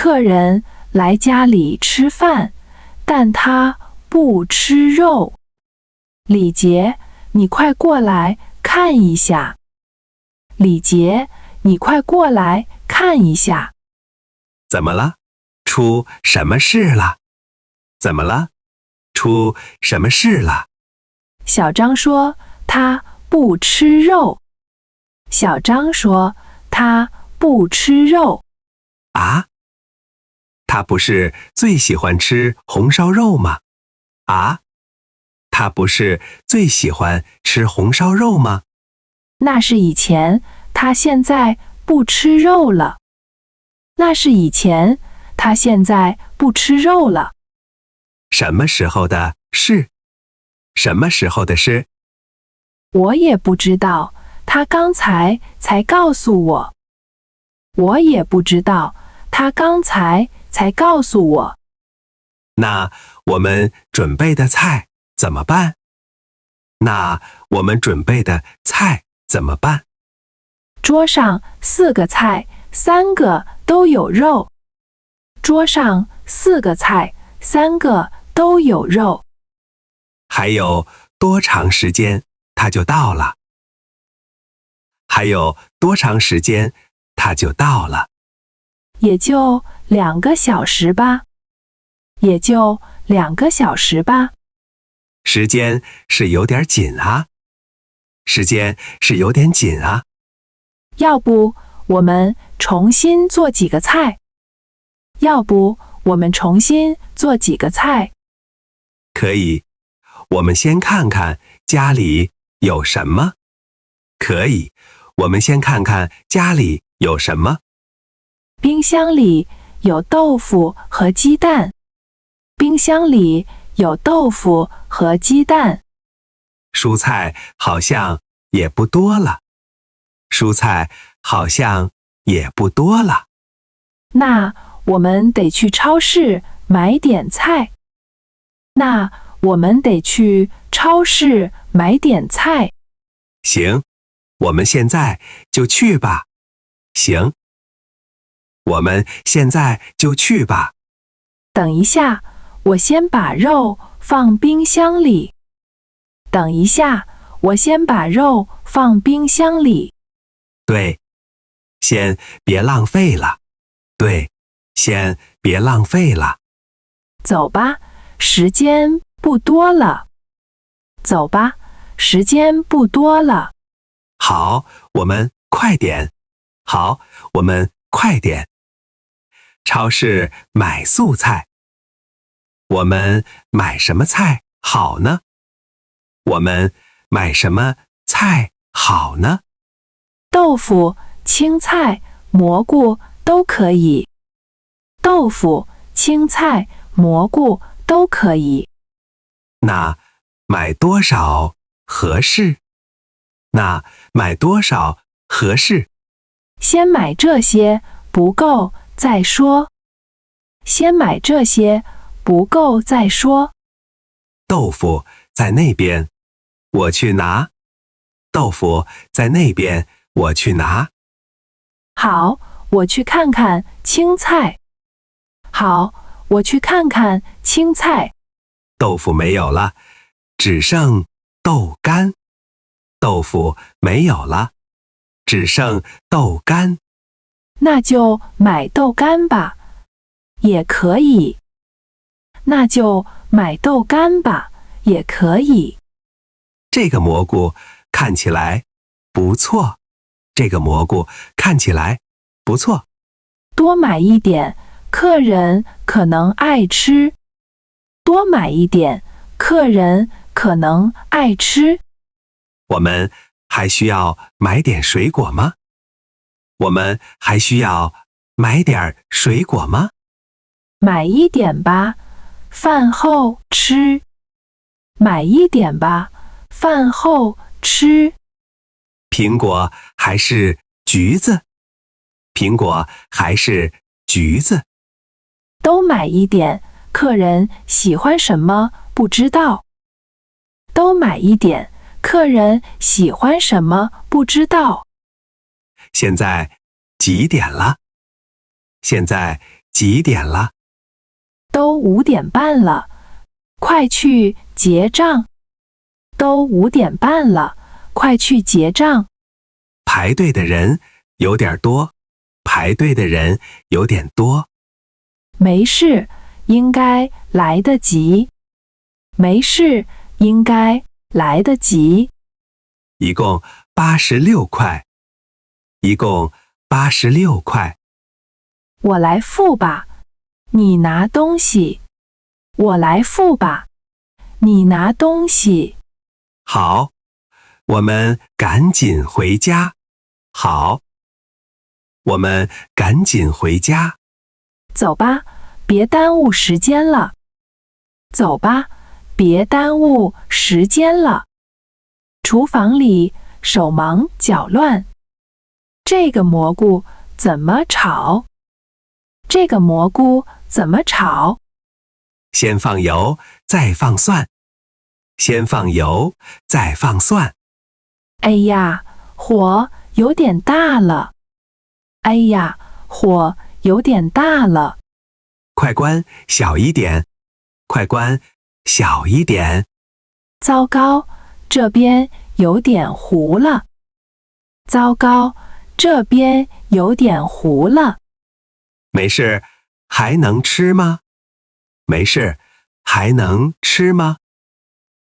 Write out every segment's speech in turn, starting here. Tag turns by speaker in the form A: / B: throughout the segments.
A: 客人来家里吃饭，但他不吃肉。李杰，你快过来看一下。李杰，你快过来看一下。
B: 怎么了？出什么事了？怎么了？出什么事了？
A: 小张说他不吃肉。小张说他不吃肉。
B: 啊？他不是最喜欢吃红烧肉吗？啊？他不是最喜欢吃红烧肉吗？
A: 那是以前，他现在不吃肉了。那是以前，他现在不吃肉了。
B: 什么时候的事？什么时候的事？
A: 我也不知道，他刚才告诉我。我也不知道，他刚才告诉我。
B: 那我们准备的菜怎么办？那我们准备的菜怎么办？
A: 桌上4个菜，3个都有肉。桌上4个菜，3个都有肉。
B: 还有多长时间它就到了？还有多长时间它就到了？
A: 也就2个小时吧。也就2个小时吧。
B: 时间是有点紧啊。时间是有点紧啊。
A: 要不我们重新做几个菜？要不我们重新做几个菜？
B: 可以，我们先看看家里有什么。可以，我们先看看家里有什么。
A: 冰箱里有豆腐和鸡蛋。冰箱里有豆腐和鸡蛋。
B: 蔬菜好像也不多了。蔬菜好像也不多了。
A: 那我们得去超市买点菜。那我们得去超市买点菜。
B: 行，我们现在就去吧。行，我们现在就去吧。
A: 等一下，我先把肉放冰箱里。等一下，我先把肉放冰箱里。
B: 对，先别浪费了。对，先别浪费了。
A: 走吧，时间不多了。走吧，时间不多了。
B: 好，我们快点。好，我们快点。超市买素菜。我们买什么菜好呢？我们买什么菜好呢？
A: 豆腐、青菜、蘑菇都可以。豆腐、青菜、蘑菇都可以。
B: 那买多少合适？那买多少合适？
A: 先买这些，不够再说。先买这些，不够再说。
B: 豆腐在那边，我去拿。豆腐在那边，我去拿。
A: 好，我去看看青菜。好，我去看看青菜。
B: 豆腐没有了，只剩豆干。豆腐没有了，只剩豆干。
A: 那就买豆干吧，也可以。那就买豆干吧，也可以。
B: 这个蘑菇看起来不错。这个蘑菇看起来不错。
A: 多买一点，客人可能爱吃。多买一点，客人可能爱吃。
B: 我们还需要买点水果吗？我们还需要买点水果吗？
A: 买一点吧，饭后吃。买一点吧，饭后吃。
B: 苹果还是橘子？苹果还是橘子？
A: 都买一点，客人喜欢什么不知道。都买一点，客人喜欢什么不知道。
B: 现在几点了？现在几点了？
A: 都5点半了，快去结账。都5点半了，快去结账。
B: 排队的人有点多，排队的人有点多。
A: 没事，应该来得及。没事，应该来得及。
B: 一共86块，一共86块。
A: 我来付吧，你拿东西。我来付吧，你拿东西。
B: 好，我们赶紧回家。好，我们赶紧回家。
A: 走吧，别耽误时间了。走吧，别耽误时间了。厨房里手忙脚乱。这个蘑菇怎么炒？这个蘑菇怎么炒？
B: 先放油，再放蒜。先放油，再放蒜。
A: 哎呀，火有点大了。哎呀，火有点大了。
B: 快关小一点，快关小一点。
A: 糟糕，这边有点糊了。糟糕，这边有点糊了。
B: 没事，还能吃吗？没事，还能吃吗？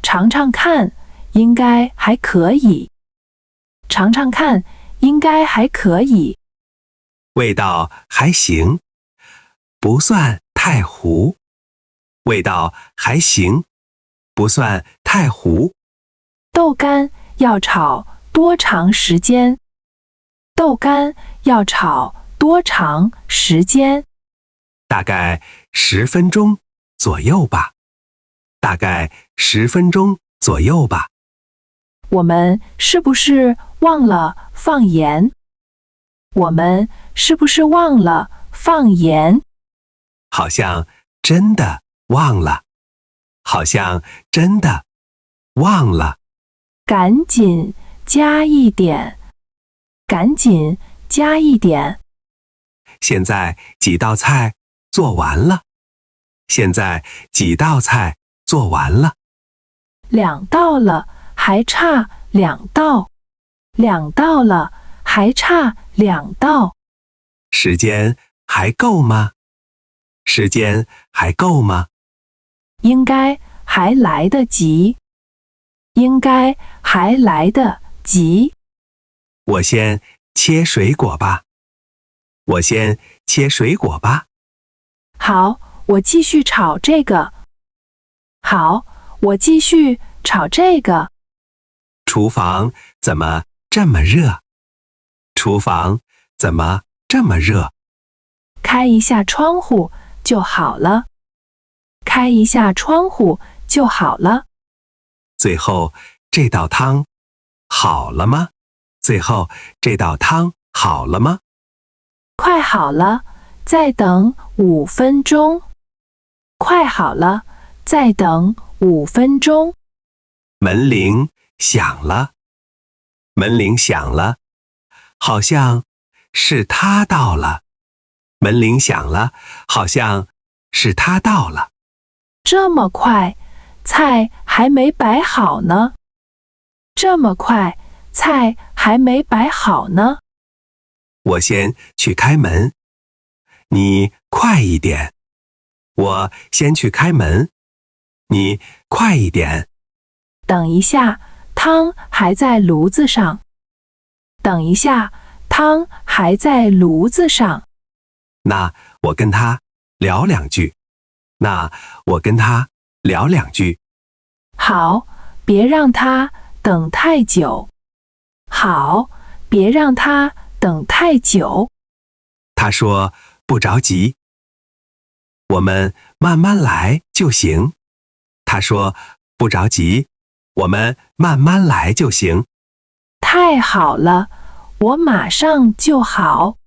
A: 尝尝看，应该还可以。尝尝看，应该还可以。
B: 味道还行，不算太糊。味道还行，不算太糊。
A: 豆干要炒多长时间？豆干要炒多长时间？
B: 大概10分钟左右吧。大概10分钟左右吧。
A: 我们是不是忘了放盐？我们是不是忘了放盐？
B: 好像真的忘了。好像真的忘了。
A: 赶紧加一点。赶紧加一点。
B: 现在几道菜做完了。现在几道菜做完了。
A: 2道了，还差2道。2道了，还差2道。
B: 时间还够吗？时间还够吗？
A: 应该还来得及。应该还来得及。
B: 我先切水果吧。我先切水果吧。
A: 好，我继续炒这个。好，我继续炒这个。
B: 厨房怎么这么热？厨房怎么这么热？
A: 开一下窗户就好了。开一下窗户就好了。
B: 最后这道汤好了吗？最后这道汤好了吗？
A: 快好了，再等5分钟。快好了，再等5分钟。
B: 门铃响了。门铃响了，好像是他到了。门铃响了，好像是他到了。
A: 这么快，菜还没摆好呢。这么快，菜还没摆好呢。
B: 我先去开门，你快一点。我先去开门，你快一点。
A: 等一下，汤还在炉子上。等一下，汤还在炉子上。
B: 那我跟他聊2句。那我跟他聊2句。
A: 好，别让他等太久。好，别让他等太久。
B: 他说不着急，我们慢慢来就行。他说不着急，我们慢慢来就行。
A: 太好了，我马上就好。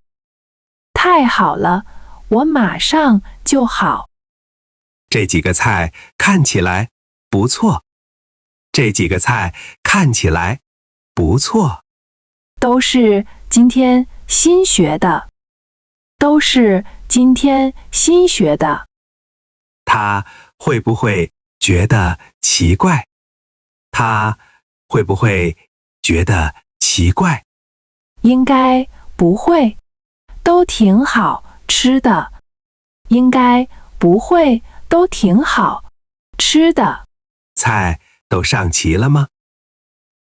A: 太好了，我马上就好。
B: 这几个菜看起来不错。这几个菜看起来不错。
A: 都是今天新学的。都是今天新学的。
B: 他会不会觉得奇怪？他会不会觉得奇怪？
A: 应该不会，都挺好吃的。应该不会，都挺好吃的。
B: 菜都上齐了吗？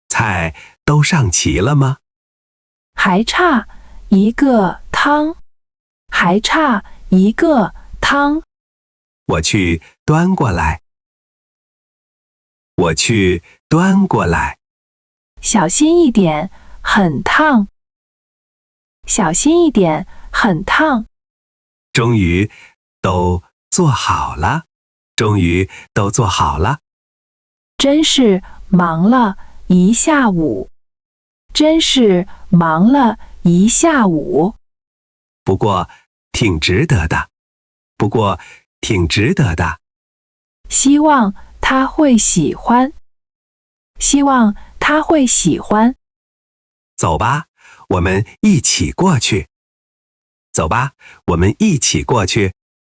B: 菜都上齐了吗？
A: 还差一个汤，还差一个汤。
B: 我去端过来。我去端过来。
A: 小心一点，很烫。小心一点，很烫。
B: 终于都做好了。终于都做好了。
A: 真是忙了一下午。真是忙了一下午。
B: 不过挺值得的。不过挺值得的。
A: 希望他会喜欢。希望他会喜欢。
B: 走吧，我们一起过去。走吧，我们一起过去。